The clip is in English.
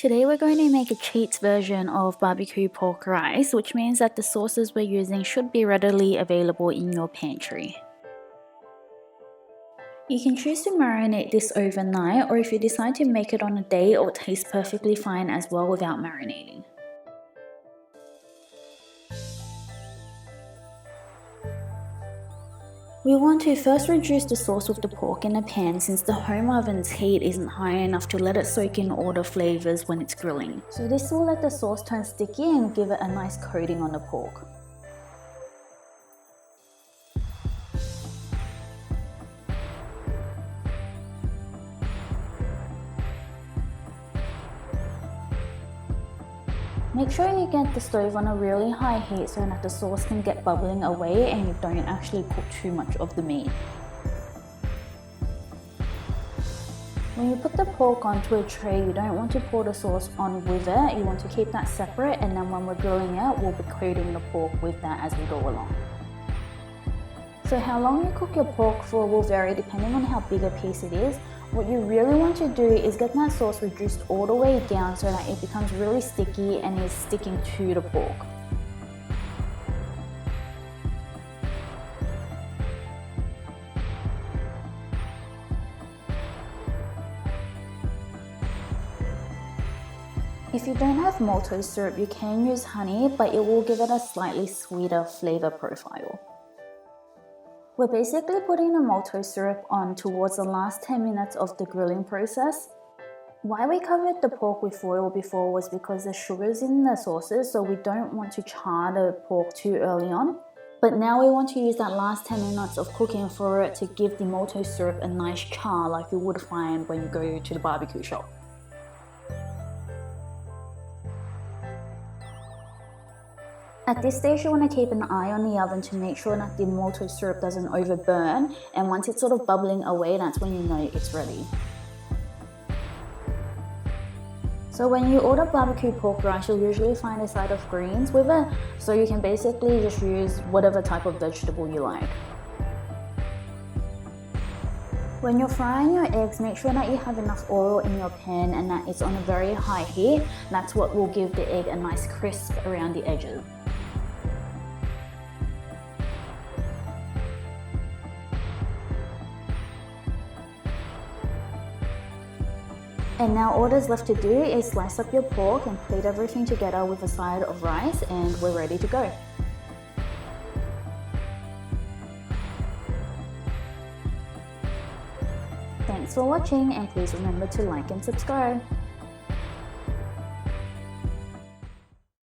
Today we're going to make a cheats version of barbecue pork rice, which means that the sauces we're using should be readily available in your pantry. You can choose to marinate this overnight, or if you decide to make it on a day, it will taste perfectly fine as well without marinating. We want to first reduce the sauce with the pork in a pan since the home oven's heat isn't high enough to let it soak in all the flavours when it's grilling. So this will let the sauce turn sticky and give it a nice coating on the pork. Make sure you get the stove on a really high heat so that the sauce can get bubbling away and you don't actually cook too much of the meat. When you put the pork onto a tray, you don't want to pour the sauce on with it. You want to keep that separate, and then when we're grilling it, we'll be coating the pork with that as we go along. So how long you cook your pork for will vary depending on how big a piece it is. What you really want to do is get that sauce reduced all the way down so that it becomes really sticky and is sticking to the pork. If you don't have maltose syrup, you can use honey, but it will give it a slightly sweeter flavor profile. We're basically putting the maltose syrup on towards the last 10 minutes of the grilling process. Why we covered the pork with foil before was because there's sugars in the sauces, so we don't want to char the pork too early on. But now we want to use that last 10 minutes of cooking for it to give the maltose syrup a nice char like you would find when you go to the barbecue shop. At this stage, you want to keep an eye on the oven to make sure that the maltose syrup doesn't overburn, and once it's sort of bubbling away, that's when you know it's ready. So when you order barbecue pork rice, you'll usually find a side of greens with it, so you can basically just use whatever type of vegetable you like. When you're frying your eggs, make sure that you have enough oil in your pan and that it's on a very high heat. That's what will give the egg a nice crisp around the edges. And now all that's left to do is slice up your pork and plate everything together with a side of rice, and we're ready to go. Thanks for watching, and please remember to like and subscribe.